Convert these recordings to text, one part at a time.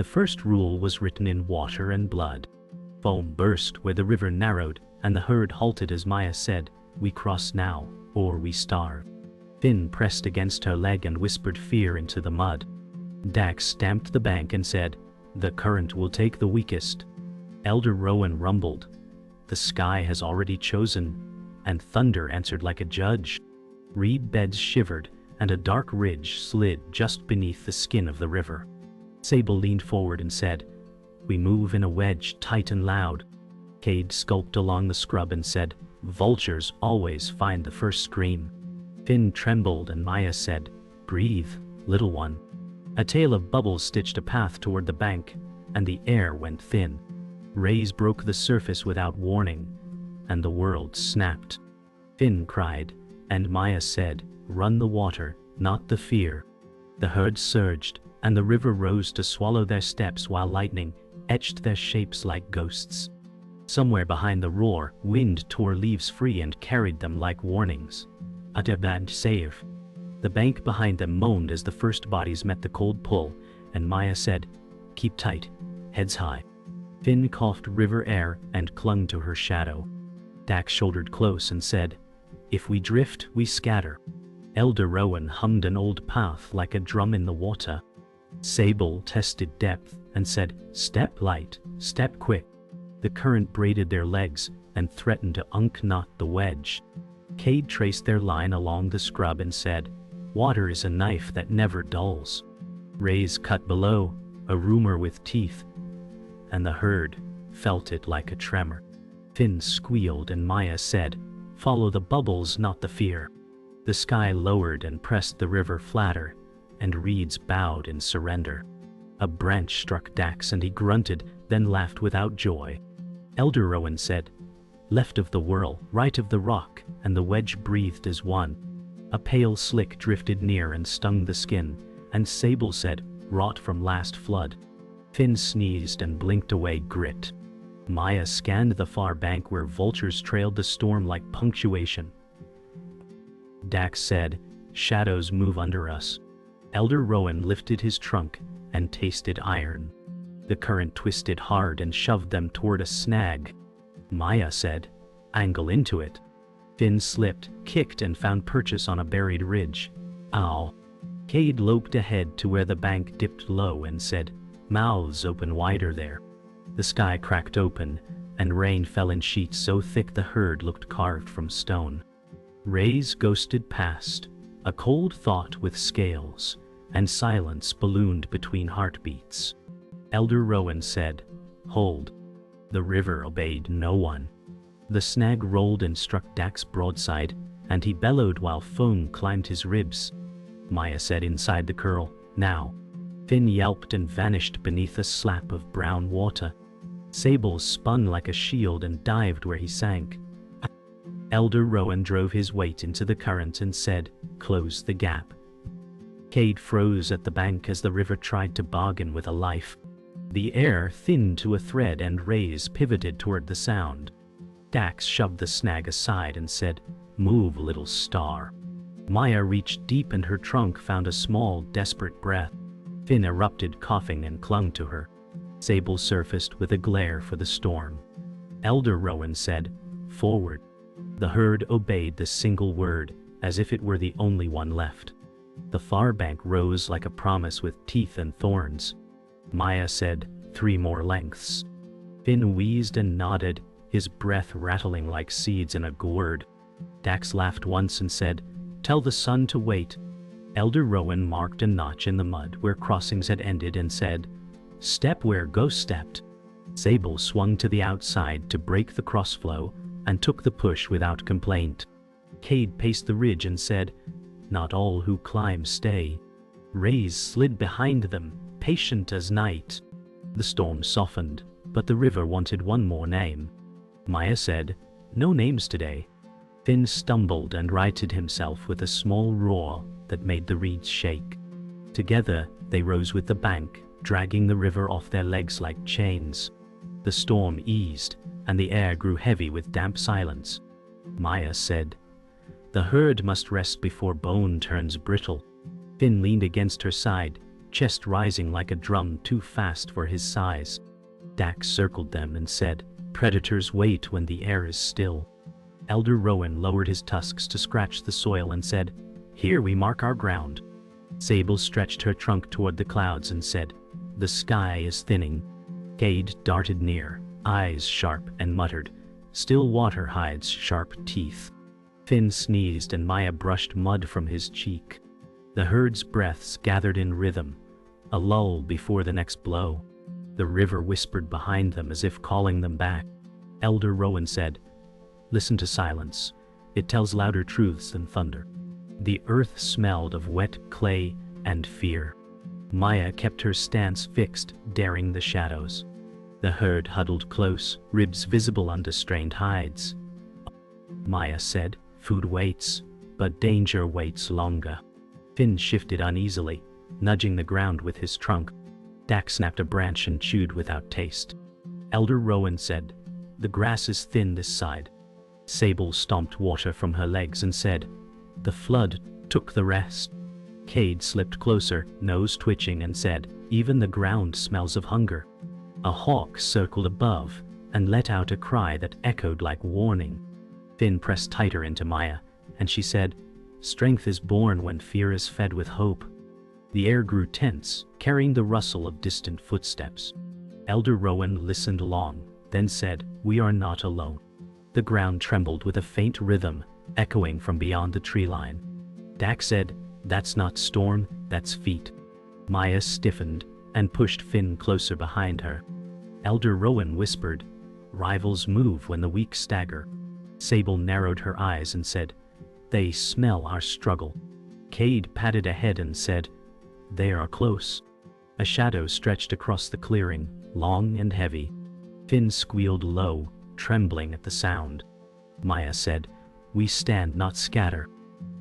first rule was written in water and blood. Foam burst where the river narrowed, and the herd halted as Maya said, "We cross now, or we starve." Finn pressed against her leg and whispered fear into the mud. Dax stamped the bank and said, "The current will take the weakest." Elder Rowan rumbled, "The sky has already chosen," and thunder answered like a judge. Reed beds shivered, and a dark ridge slid just beneath the skin of the river. Sable leaned forward and said, "We move in a wedge, tight and loud." Cade skulked along the scrub and said, "Vultures always find the first scream." Finn trembled and Maya said, "Breathe, little one." A tail of bubbles stitched a path toward the bank, and the air went thin. Rays broke the surface without warning, and the world snapped. Finn cried, and Maya said, "Run the water, not the fear." The herd surged, and the river rose to swallow their steps while lightning etched their shapes like ghosts. Somewhere behind the roar, wind tore leaves free and carried them like warnings. A demand save. The bank behind them moaned as the first bodies met the cold pull, and Maya said, "Keep tight, heads high." Finn coughed river air and clung to her shadow. Dax shouldered close and said, "If we drift, we scatter." Elder Rowan hummed an old path like a drum in the water. Sable tested depth and said, "Step light, step quick." The current braided their legs and threatened to unknot the wedge. Cade traced their line along the scrub and said, "Water is a knife that never dulls." Rays cut below, a rumor with teeth, and the herd felt it like a tremor. Finn squealed and Maya said, "Follow the bubbles, not the fear." The sky lowered and pressed the river flatter, and reeds bowed in surrender. A branch struck Dax and he grunted, then laughed without joy. Elder Rowan said, "Left of the whirl, right of the rock," and the wedge breathed as one. A pale slick drifted near and stung the skin, and Sable said, "Rot from last flood." Finn sneezed and blinked away grit. Maya scanned the far bank where vultures trailed the storm like punctuation. Dax said, "Shadows move under us." Elder Rowan lifted his trunk and tasted iron. The current twisted hard and shoved them toward a snag. Maya said, "Angle into it." Finn slipped, kicked, and found purchase on a buried ridge. Ow. Cade loped ahead to where the bank dipped low and said, "Mouths open wider there." The sky cracked open, and rain fell in sheets so thick the herd looked carved from stone. Rays ghosted past, a cold thought with scales, and silence ballooned between heartbeats. Elder Rowan said, "Hold." The river obeyed no one. The snag rolled and struck Dax broadside, and he bellowed while foam climbed his ribs. Maya said inside the curl, "Now." Finn yelped and vanished beneath a slap of brown water. Sable spun like a shield and dived where he sank. Elder Rowan drove his weight into the current and said, "Close the gap." Cade froze at the bank as the river tried to bargain with a life. The air thinned to a thread and rays pivoted toward the sound. Dax shoved the snag aside and said, "Move, little star." Maya reached deep and her trunk found a small, desperate breath. Finn erupted coughing and clung to her. Sable surfaced with a glare for the storm. Elder Rowan said, "Forward." The herd obeyed the single word, as if it were the only one left. The far bank rose like a promise with teeth and thorns. Maya said, "3 more lengths." Finn wheezed and nodded, his breath rattling like seeds in a gourd. Dax laughed once and said, "Tell the sun to wait." Elder Rowan marked a notch in the mud where crossings had ended and said, "Step where Ghost stepped." Sable swung to the outside to break the crossflow and took the push without complaint. Cade paced the ridge and said, "Not all who climb stay." Rays slid behind them, patient as night. The storm softened, but the river wanted one more name. Maya said, "No names today." Finn stumbled and righted himself with a small roar that made the reeds shake. Together, they rose with the bank, dragging the river off their legs like chains. The storm eased, and the air grew heavy with damp silence. Maya said, "The herd must rest before bone turns brittle." Finn leaned against her side, chest rising like a drum too fast for his size. Dax circled them and said, "Predators wait when the air is still." Elder Rowan lowered his tusks to scratch the soil and said, "Here we mark our ground." Sable stretched her trunk toward the clouds and said, "The sky is thinning." Cade darted near, eyes sharp, and muttered, "Still water hides sharp teeth." Finn sneezed and Maya brushed mud from his cheek. The herd's breaths gathered in rhythm, a lull before the next blow. The river whispered behind them as if calling them back. Elder Rowan said, "Listen to silence. It tells louder truths than thunder." The earth smelled of wet clay and fear. Maya kept her stance fixed, daring the shadows. The herd huddled close, ribs visible under strained hides. Maya said, "Food waits, but danger waits longer." Finn shifted uneasily, nudging the ground with his trunk. Dax snapped a branch and chewed without taste. Elder Rowan said, "The grass is thin this side." Sable stomped water from her legs and said, "The flood took the rest." Cade slipped closer, nose twitching, and said, "Even the ground smells of hunger." A hawk circled above and let out a cry that echoed like warning. Finn pressed tighter into Maya, and she said, "Strength is born when fear is fed with hope." The air grew tense, carrying the rustle of distant footsteps. Elder Rowan listened long, then said, "We are not alone." The ground trembled with a faint rhythm, echoing from beyond the tree line. Dax said, "That's not storm, that's feet." Maya stiffened and pushed Finn closer behind her. Elder Rowan whispered, "Rivals move when the weak stagger." Sable narrowed her eyes and said, "They smell our struggle." Cade patted ahead and said, "They are close." A shadow stretched across the clearing, long and heavy. Finn squealed low, trembling at the sound. Maya said, "We stand, not scatter."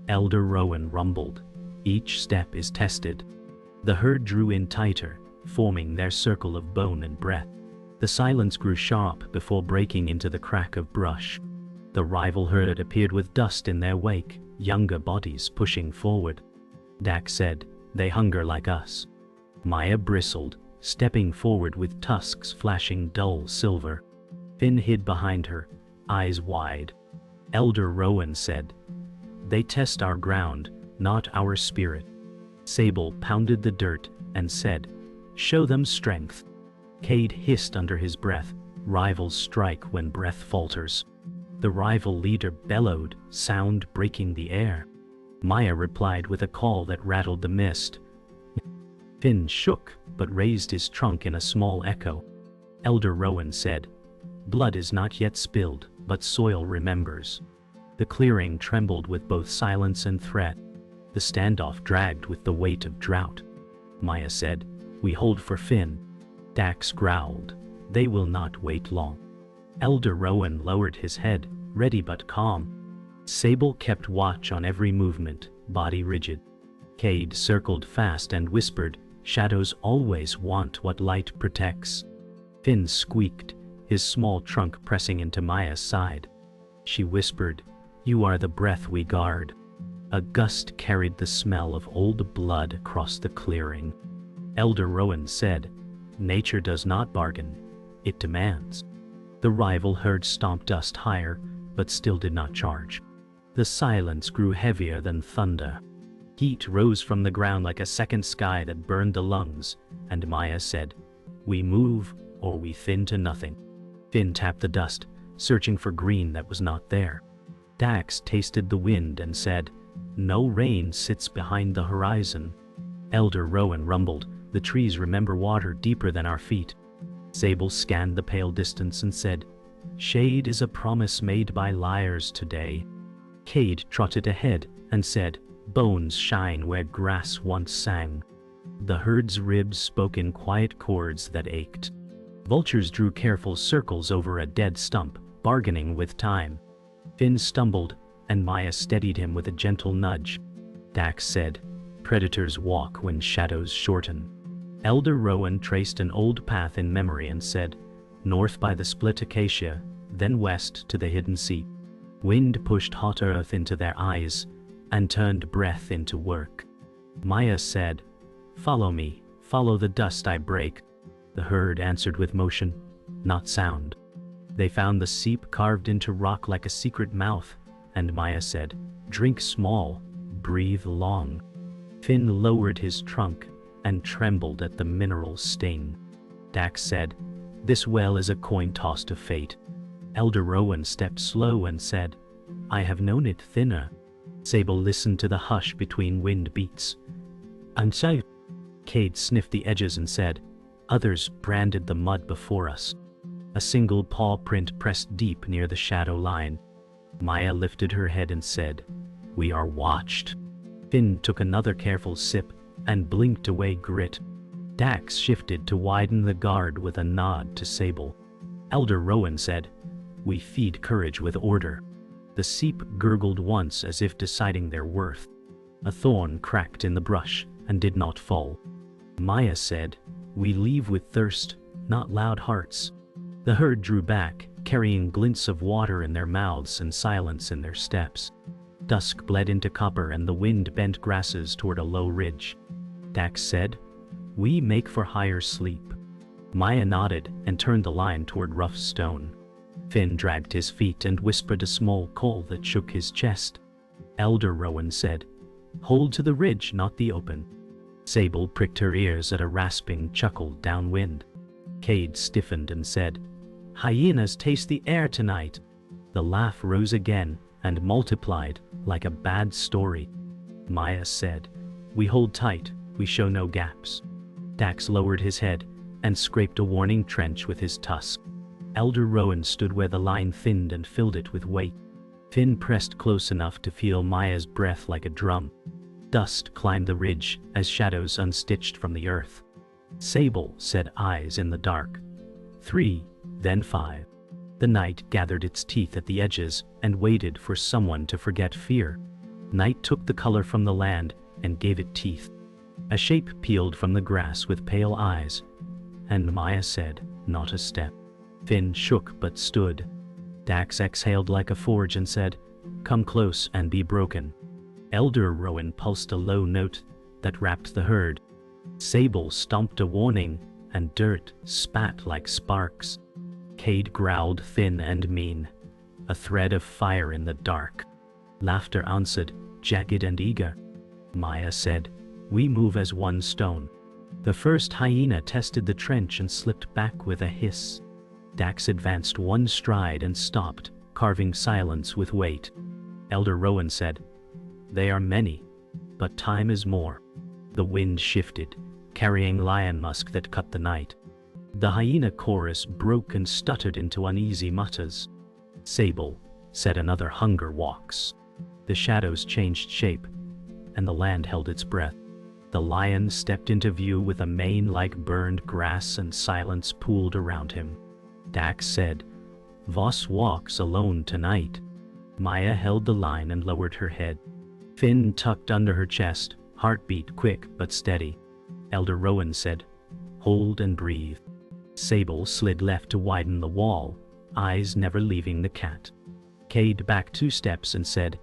Elder Rowan rumbled, "Each step is tested." The herd drew in tighter, forming their circle of bone and breath. The silence grew sharp before breaking into the crack of brush. The rival herd appeared with dust in their wake, younger bodies pushing forward. Dax said, "They hunger like us." Maya bristled, stepping forward with tusks flashing dull silver. Finn hid behind her, eyes wide. Elder Rowan said, "They test our ground, not our spirit." Sable pounded the dirt and said, "Show them strength." Cade hissed under his breath, "Rivals strike when breath falters." The rival leader bellowed, sound breaking the air. Maya replied with a call that rattled the mist. Finn shook, but raised his trunk in a small echo. Elder Rowan said, "Blood is not yet spilled, but soil remembers." The clearing trembled with both silence and threat. The standoff dragged with the weight of drought. Maya said, "We hold for Finn." Dax growled, "They will not wait long." Elder Rowan lowered his head, ready but calm. Sable kept watch on every movement, body rigid. Cade circled fast and whispered, "Shadows always want what light protects." Finn squeaked, his small trunk pressing into Maya's side. She whispered, "You are the breath we guard." A gust carried the smell of old blood across the clearing. Elder Rowan said, "Nature does not bargain, it demands." The rival herd stomped dust higher, but still did not charge. The silence grew heavier than thunder. Heat rose from the ground like a second sky that burned the lungs, and Maya said, "We move, or we thin to nothing." Finn tapped the dust, searching for green that was not there. Dax tasted the wind and said, "No rain sits behind the horizon." Elder Rowan rumbled, "The trees remember water deeper than our feet." Sable scanned the pale distance and said, "Shade is a promise made by liars today." Cade trotted ahead and said, "Bones shine where grass once sang." The herd's ribs spoke in quiet chords that ached. Vultures drew careful circles over a dead stump, bargaining with time. Finn stumbled, and Maya steadied him with a gentle nudge. Dax said, "Predators walk when shadows shorten." Elder Rowan traced an old path in memory and said, "North by the split acacia, then west to the hidden sea." Wind pushed hot earth into their eyes and turned breath into work. Maya said, "Follow me, Follow the dust I break. The herd answered with motion, not sound. They found the seep carved into rock like a secret mouth, and Maya said, drink small, breathe long. Finn lowered his trunk and trembled at the mineral stain. Dax said, this well is a coin toss to fate. Elder Rowan stepped slow and said, I have known it thinner. Sable listened to the hush between wind beats. And so, Cade sniffed the edges and said, others branded the mud before us. A single paw print pressed deep near the shadow line. Maya lifted her head and said, we are watched. Finn took another careful sip and blinked away grit. Dax shifted to widen the guard with a nod to Sable. Elder Rowan said, we feed courage with order. The seep gurgled once as if deciding their worth. A thorn cracked in the brush and did not fall. Maya said, we leave with thirst, not loud hearts. The herd drew back, carrying glints of water in their mouths and silence in their steps. Dusk bled into copper and the wind bent grasses toward a low ridge. Dax said, we make for higher sleep. Maya nodded and turned the line toward rough stone. Finn dragged his feet and whispered a small call that shook his chest. Elder Rowan said, hold to the ridge, not the open. Sable pricked her ears at a rasping chuckle downwind. Cade stiffened and said, hyenas taste the air tonight. The laugh rose again and multiplied like a bad story. Maya said, we hold tight, we show no gaps. Dax lowered his head and scraped a warning trench with his tusk. Elder Rowan stood where the line thinned and filled it with weight. Finn pressed close enough to feel Maya's breath like a drum. Dust climbed the ridge as shadows unstitched from the earth. Sable said eyes in the dark. 3, then 5. The night gathered its teeth at the edges and waited for someone to forget fear. Night took the color from the land and gave it teeth. A shape peeled from the grass with pale eyes, and Maya said, not a step. Finn shook but stood. Dax exhaled like a forge and said, come close and be broken. Elder Rowan pulsed a low note that wrapped the herd. Sable stomped a warning, and dirt spat like sparks. Cade growled thin and mean, a thread of fire in the dark. Laughter answered, jagged and eager. Maya said, we move as one stone. The first hyena tested the trench and slipped back with a hiss. Dax advanced one stride and stopped, carving silence with weight. Elder Rowan said, they are many, but time is more. The wind shifted, carrying lion musk that cut the night. The hyena chorus broke and stuttered into uneasy mutters. Sable said another hunger walks. The shadows changed shape, and the land held its breath. The lion stepped into view with a mane like burned grass, and silence pooled around him. Dax said, Voss walks alone tonight. Maya held the line and lowered her head. Finn tucked under her chest, heartbeat quick but steady. Elder Rowan said, hold and breathe. Sable slid left to widen the wall, eyes never leaving the cat. Cade back 2 steps and said,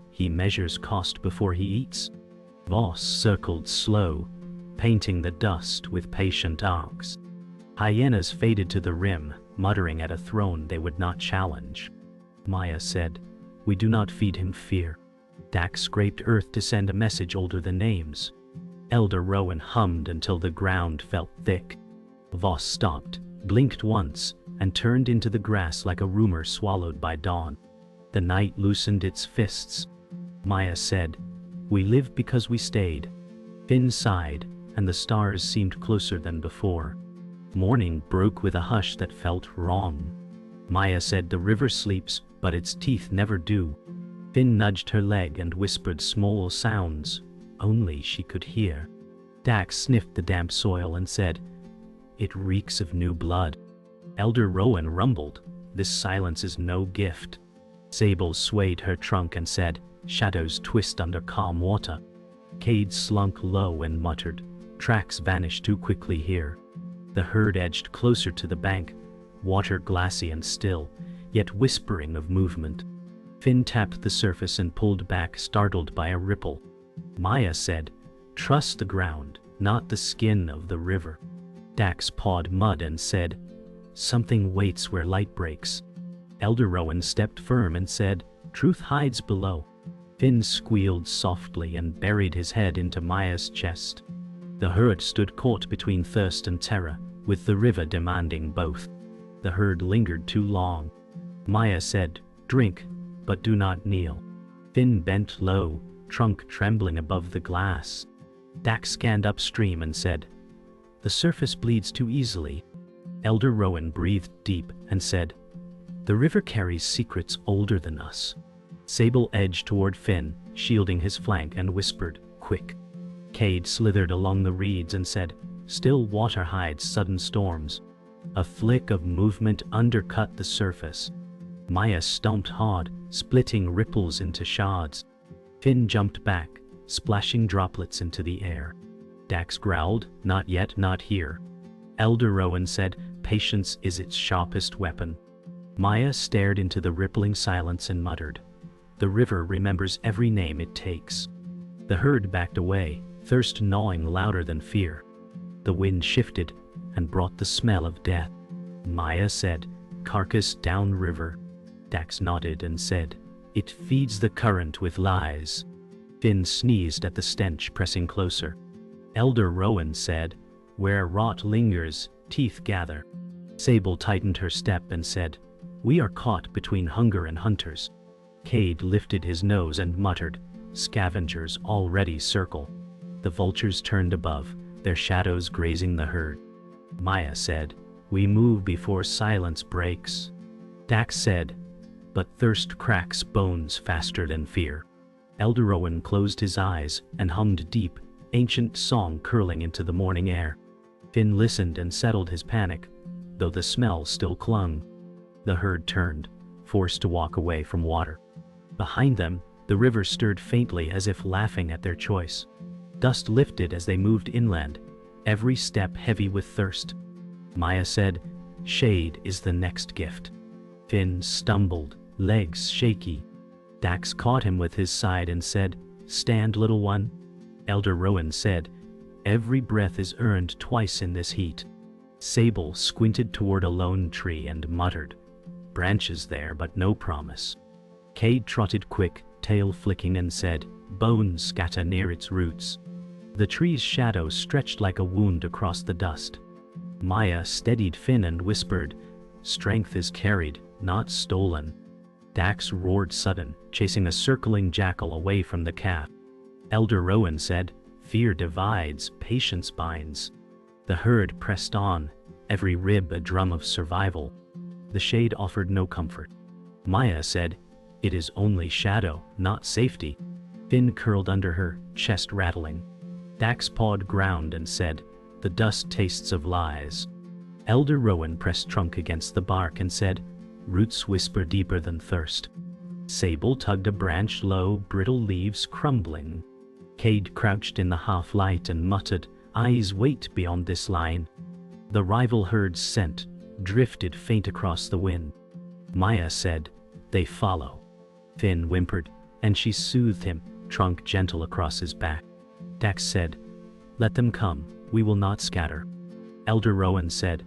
he measures cost before he eats. Voss circled slow, painting the dust with patient arcs. Hyenas faded to the rim, muttering at a throne they would not challenge. Maya said, we do not feed him fear. Dax scraped earth to send a message older than names. Elder Rowan hummed until the ground felt thick. Voss stopped, blinked once, and turned into the grass like a rumor swallowed by dawn. The night loosened its fists. Maya said, we live because we stayed. Finn sighed, and the stars seemed closer than before. Morning broke with a hush that felt wrong. Maya said the river sleeps, but its teeth never do. Finn nudged her leg and whispered small sounds, only she could hear. Dax sniffed the damp soil and said, it reeks of new blood. Elder Rowan rumbled, this silence is no gift. Sable swayed her trunk and said, shadows twist under calm water. Cade slunk low and muttered, tracks vanish too quickly here. The herd edged closer to the bank, water glassy and still, yet whispering of movement. Finn tapped the surface and pulled back, startled by a ripple. Maya said, trust the ground, not the skin of the river. Dax pawed mud and said, "Something waits where light breaks." Elder Rowan stepped firm and said, "Truth hides below." Finn squealed softly and buried his head into Maya's chest. The herd stood caught between thirst and terror, with the river demanding both. The herd lingered too long. Maya said, "Drink, but do not kneel." Finn bent low, trunk trembling above the glass. Dax scanned upstream and said, "The surface bleeds too easily." Elder Rowan breathed deep and said, "The river carries secrets older than us." Sable edged toward Finn, shielding his flank, and whispered, "Quick." Cade slithered along the reeds and said, "Still water hides sudden storms." A flick of movement undercut the surface. Maya stomped hard, splitting ripples into shards. Finn jumped back, splashing droplets into the air. Dax growled, "Not yet, not here." Elder Rowan said, "Patience is its sharpest weapon." Maya stared into the rippling silence and muttered, "The river remembers every name it takes." The herd backed away, thirst gnawing louder than fear. The wind shifted and brought the smell of death. Maya said, "Carcass downriver." Dax nodded and said, "It feeds the current with lies." Finn sneezed at the stench, pressing closer. Elder Rowan said, "Where rot lingers, teeth gather." Sable tightened her step and said, "We are caught between hunger and hunters." Cade lifted his nose and muttered, "Scavengers already circle." The vultures turned above, their shadows grazing the herd. Maya said, "We move before silence breaks." Dax said, "But thirst cracks bones faster than fear." Elder Rowan closed his eyes and hummed deep, ancient song curling into the morning air. Finn listened and settled his panic, though the smell still clung. The herd turned, forced to walk away from water. Behind them, the river stirred faintly as if laughing at their choice. Dust lifted as they moved inland, every step heavy with thirst. Maya said, "Shade is the next gift." Finn stumbled, legs shaky. Dax caught him with his side and said, "Stand, little one." Elder Rowan said, "Every breath is earned twice in this heat." Sable squinted toward a lone tree and muttered, "Branches there, but no promise." Cade trotted quick, tail flicking, and said, "Bones scatter near its roots." The tree's shadow stretched like a wound across the dust. Maya steadied Finn and whispered, "Strength is carried, not stolen." Dax roared sudden, chasing a circling jackal away from the calf. Elder Rowan said, "Fear divides, patience binds." The herd pressed on, every rib a drum of survival. The shade offered no comfort. Maya said, "It is only shadow, not safety." Finn curled under her, chest rattling. Dax pawed ground and said, "The dust tastes of lies." Elder Rowan pressed trunk against the bark and said, "Roots whisper deeper than thirst." Sable tugged a branch low, brittle leaves crumbling. Cade crouched in the half-light and muttered, "Eyes wait beyond this line." The rival herd's scent drifted faint across the wind. Maya said, "They follow." Finn whimpered, and she soothed him, trunk gentle across his back. Dax said, "Let them come, we will not scatter." Elder Rowan said,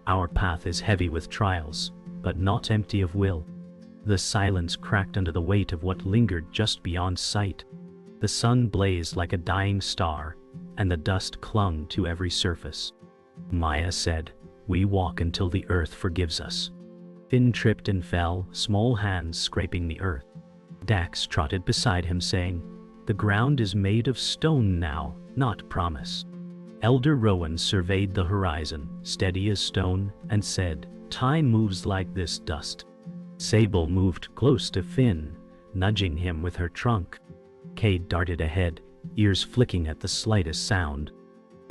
"Our path is heavy with trials, but not empty of will." The silence cracked under the weight of what lingered just beyond sight. The sun blazed like a dying star, and the dust clung to every surface. Maya said, "We walk until the earth forgives us." Finn tripped and fell, small hands scraping the earth. Dax trotted beside him saying, "The ground is made of stone now, not promise." Elder Rowan surveyed the horizon, steady as stone, and said, "Time moves like this dust." Sable moved close to Finn, nudging him with her trunk. Cade darted ahead, ears flicking at the slightest sound.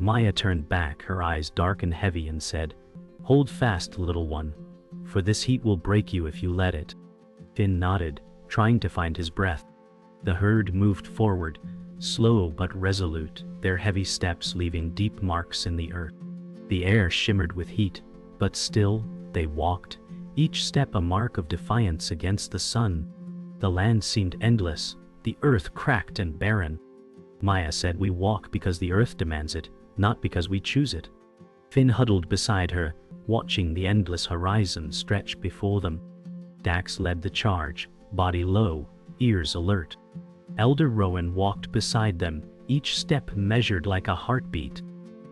Maya turned back, her eyes dark and heavy, and said, "Hold fast, little one, for this heat will break you if you let it." Finn nodded, trying to find his breath. The herd moved forward, slow but resolute, their heavy steps leaving deep marks in the earth. The air shimmered with heat, but still they walked, each step a mark of defiance against the sun. The land seemed endless, the earth cracked and barren. Maya said, "We walk because the earth demands it, not because we choose it. Finn huddled beside her, watching the endless horizon stretch before them. Dax led the charge, body low, ears alert. Elder Rowan walked beside them, each step measured like a heartbeat.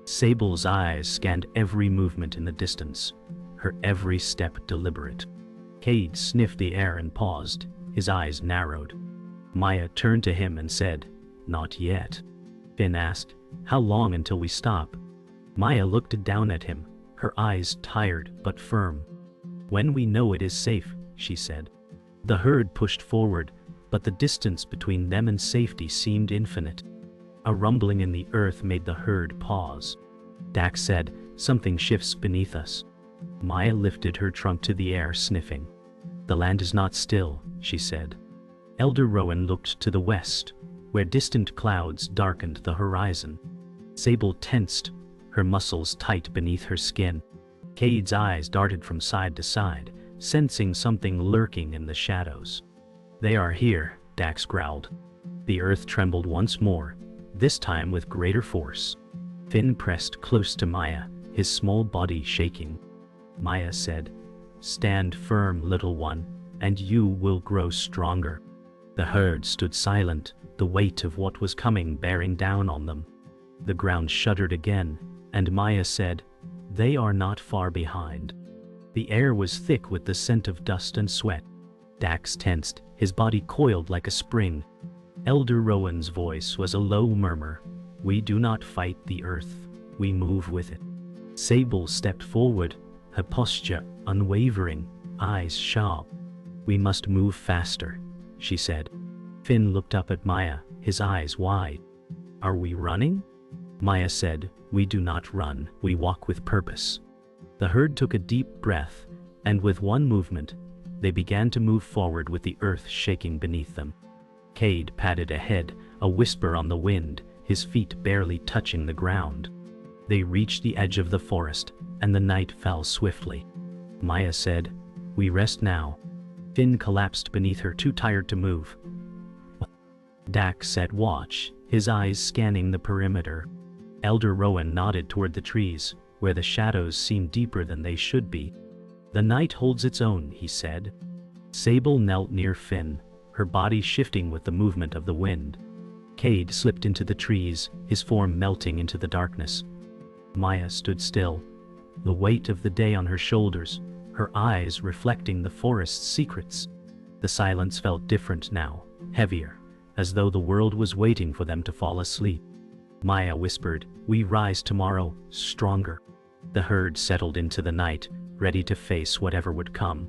Sable's eyes scanned every movement in the distance, her every step deliberate. Cade sniffed the air and paused, his eyes narrowed. Maya turned to him and said, "Not yet." Finn asked, "How long until we stop?" Maya looked down at him, her eyes tired but firm. "When we know it is safe," she said. The herd pushed forward, but the distance between them and safety seemed infinite. A rumbling in the earth made the herd pause. Dax said, "Something shifts beneath us." Maya lifted her trunk to the air, sniffing. "The land is not still," she said. Elder Rowan looked to the west, where distant clouds darkened the horizon. Sable tensed, her muscles tight beneath her skin. Cade's eyes darted from side to side, sensing something lurking in the shadows. "They are here," Dax growled. The earth trembled once more, this time with greater force. Finn pressed close to Maya, his small body shaking. Maya said, "Stand firm, little one, and you will grow stronger." The herd stood silent, the weight of what was coming bearing down on them. The ground shuddered again, and Maya said, "They are not far behind." The air was thick with the scent of dust and sweat. Dax tensed, his body coiled like a spring. Elder Rowan's voice was a low murmur. "We do not fight the earth, we move with it." Sable stepped forward, her posture unwavering, eyes sharp. "We must move faster," she said. Finn looked up at Maya, his eyes wide. "Are we running?" Maya said, "We do not run, we walk with purpose." The herd took a deep breath, and with one movement, they began to move forward with the earth shaking beneath them. Cade padded ahead, a whisper on the wind, his feet barely touching the ground. They reached the edge of the forest, and the night fell swiftly. Maya said, "We rest now." Finn collapsed beneath her, too tired to move. Dax set watch, his eyes scanning the perimeter. Elder Rowan nodded toward the trees, where the shadows seemed deeper than they should be. "The night holds its own," he said. Sable knelt near Finn, her body shifting with the movement of the wind. Cade slipped into the trees, his form melting into the darkness. Maya stood still, the weight of the day on her shoulders, her eyes reflecting the forest's secrets. The silence felt different now, heavier, as though the world was waiting for them to fall asleep. Maya whispered, "We rise tomorrow, stronger." The herd settled into the night, ready to face whatever would come.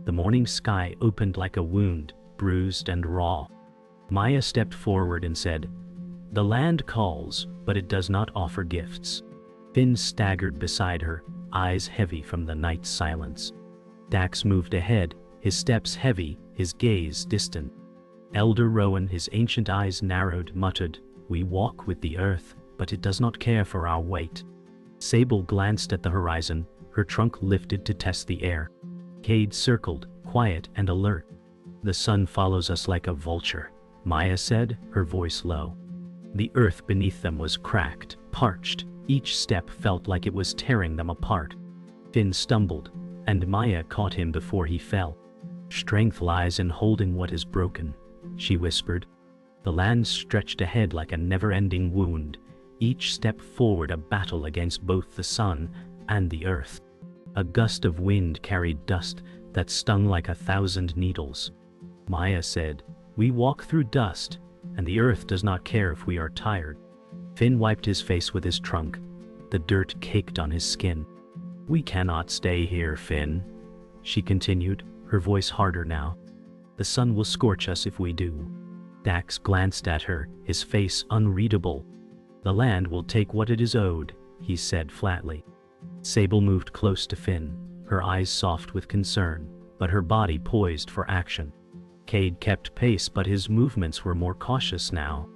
The morning sky opened like a wound, bruised and raw. Maya stepped forward and said, "The land calls, but it does not offer gifts." Finn staggered beside her, eyes heavy from the night's silence. Dax moved ahead, his steps heavy, his gaze distant. Elder Rowan, his ancient eyes narrowed, muttered, "We walk with the earth, but it does not care for our weight." Sable glanced at the horizon, her trunk lifted to test the air. Cade circled, quiet and alert. "The sun follows us like a vulture," Maya said, her voice low. The earth beneath them was cracked, parched. Each step felt like it was tearing them apart. Finn stumbled, and Maya caught him before he fell. "Strength lies in holding what is broken," she whispered. The land stretched ahead like a never-ending wound, each step forward a battle against both the sun and the earth. A gust of wind carried dust that stung like 1,000 needles. Maya said, "We walk through dust, and the earth does not care if we are tired." Finn wiped his face with his trunk. The dirt caked on his skin. "We cannot stay here, Finn," she continued, her voice harder now. "The sun will scorch us if we do." Dax glanced at her, his face unreadable. "The land will take what it is owed," he said flatly. Sable moved close to Finn, her eyes soft with concern, but her body poised for action. Cade kept pace, but his movements were more cautious now.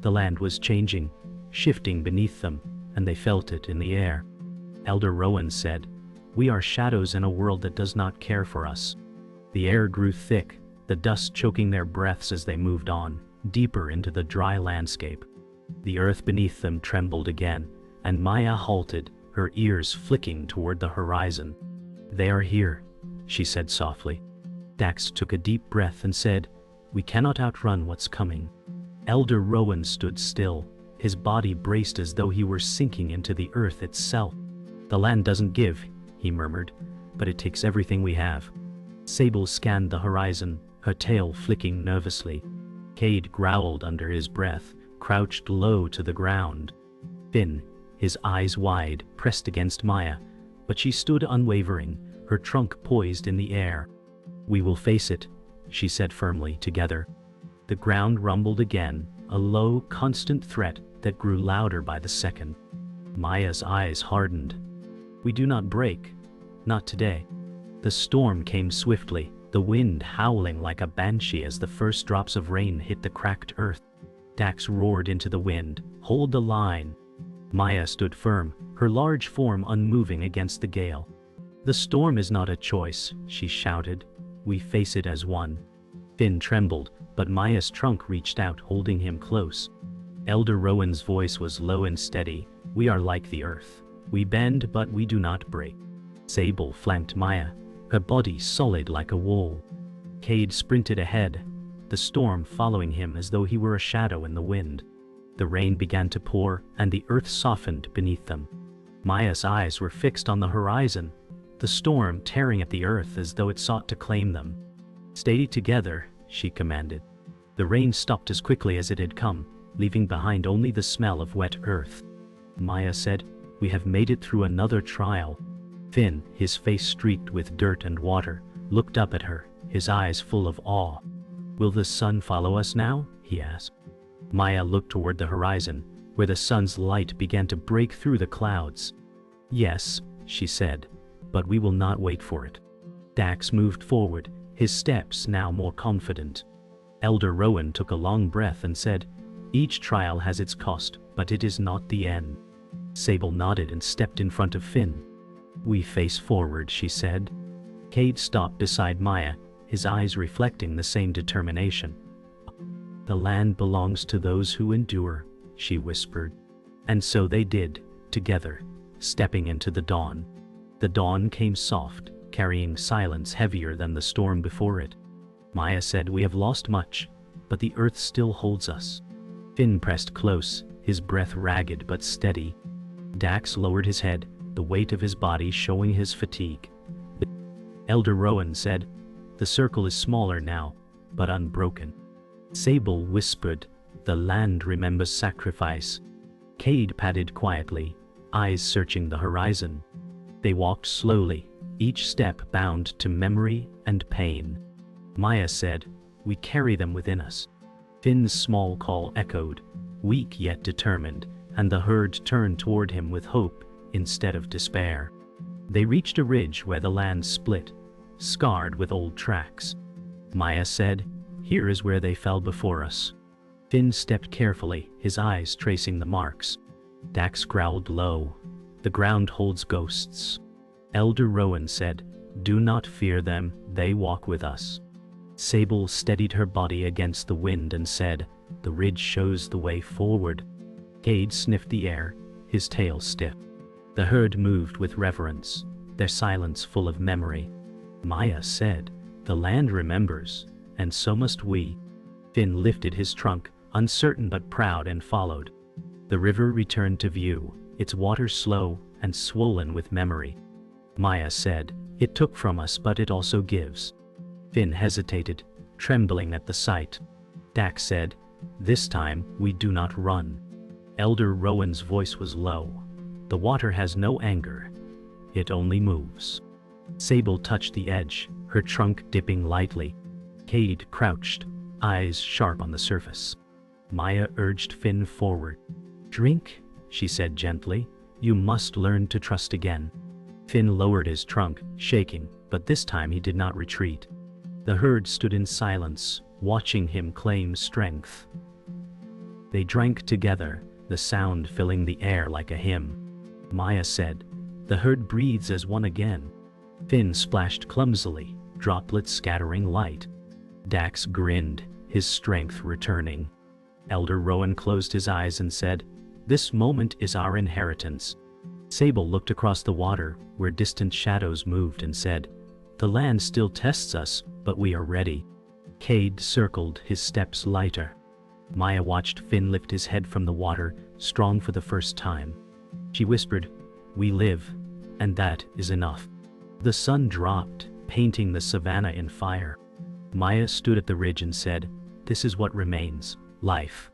The land was changing, shifting beneath them, and they felt it in the air. Elder Rowan said, "We are shadows in a world that does not care for us." The air grew thick, the dust choking their breaths as they moved on, deeper into the dry landscape. The earth beneath them trembled again, and Maya halted, her ears flicking toward the horizon. "They are here," she said softly. Dax took a deep breath and said, "We cannot outrun what's coming." Elder Rowan stood still, his body braced as though he were sinking into the earth itself. "The land doesn't give," he murmured, "but it takes everything we have." Sable scanned the horizon, her tail flicking nervously. Cade growled under his breath, crouched low to the ground. Finn, his eyes wide, pressed against Maya, but she stood unwavering, her trunk poised in the air. "We will face it," she said firmly. Together. The ground rumbled again, a low, constant threat that grew louder by the second. Maya's eyes hardened. "We do not break. Not today." The storm came swiftly, the wind howling like a banshee as the first drops of rain hit the cracked earth. Dax roared into the wind, "Hold the line." Maya stood firm, her large form unmoving against the gale. "The storm is not a choice," she shouted. "We face it as one." Finn trembled, but Maya's trunk reached out, holding him close. Elder Rowan's voice was low and steady. "We are like the earth. We bend, but we do not break." Sable flanked Maya, her body solid like a wall. Cade sprinted ahead, the storm following him as though he were a shadow in the wind. The rain began to pour, and the earth softened beneath them. Maya's eyes were fixed on the horizon, the storm tearing at the earth as though it sought to claim them. "Stay together," she commanded. The rain stopped as quickly as it had come, leaving behind only the smell of wet earth. Maya said, "We have made it through another trial." Finn, his face streaked with dirt and water, looked up at her, his eyes full of awe. "Will the sun follow us now?" he asked. Maya looked toward the horizon, where the sun's light began to break through the clouds. "Yes," she said, "but we will not wait for it." Dax moved forward, his steps now more confident. Elder Rowan took a long breath and said, "Each trial has its cost, but it is not the end." Sable nodded and stepped in front of Finn. "We face forward," she said. Cade stopped beside Maya, his eyes reflecting the same determination. "The land belongs to those who endure," she whispered. And so they did, together, stepping into the dawn. The dawn came soft, carrying silence heavier than the storm before it. Maya said, "We have lost much, but the earth still holds us." Finn pressed close, his breath ragged but steady. Dax lowered his head, the weight of his body showing his fatigue. Elder Rowan said, "The circle is smaller now, but unbroken." Sable whispered, "The land remembers sacrifice." Cade padded quietly, eyes searching the horizon. They walked slowly, each step bound to memory and pain. Maya said, "We carry them within us." Finn's small call echoed, weak yet determined, and the herd turned toward him with hope instead of despair. They reached a ridge where the land split, scarred with old tracks. Maya said, "Here is where they fell before us." Finn stepped carefully, his eyes tracing the marks. Dax growled low, "The ground holds ghosts." Elder Rowan said, "Do not fear them, they walk with us." Sable steadied her body against the wind and said, "The ridge shows the way forward." Cade sniffed the air, his tail stiff. The herd moved with reverence, their silence full of memory. Maya said, "The land remembers, and so must we." Finn lifted his trunk, uncertain but proud, and followed. The river returned to view, its water slow and swollen with memory. Maya said, "It took from us, but it also gives." Finn hesitated, trembling at the sight. Dax said, "This time we do not run." Elder Rowan's voice was low. "The water has no anger. It only moves." Sable touched the edge, her trunk dipping lightly. Cade crouched, eyes sharp on the surface. Maya urged Finn forward. "Drink," she said gently. "You must learn to trust again." Finn lowered his trunk, shaking, but this time he did not retreat. The herd stood in silence, watching him claim strength. They drank together, the sound filling the air like a hymn. Maya said, "The herd breathes as one again." Finn splashed clumsily, droplets scattering light. Dax grinned, his strength returning. Elder Rowan closed his eyes and said, This moment is our inheritance. Sable looked across the water, where distant shadows moved, and said, "The land still tests us, but we are ready." Cade circled, his steps lighter. Maya watched Finn lift his head from the water, strong for the first time. She whispered, "We live, and that is enough." The sun dropped, painting the savannah in fire. Maya stood at the ridge and said, "This is what remains, life."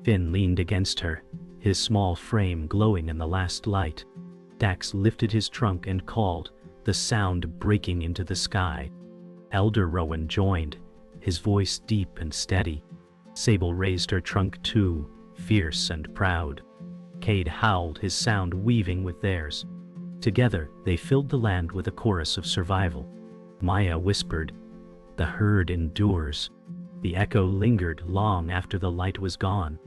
Finn leaned against her, his small frame glowing in the last light. Dax lifted his trunk and called, the sound breaking into the sky. Elder Rowan joined, his voice deep and steady. Sable raised her trunk too, fierce and proud. Cade howled, his sound weaving with theirs. Together, they filled the land with a chorus of survival. Maya whispered, "The herd endures." The echo lingered long after the light was gone.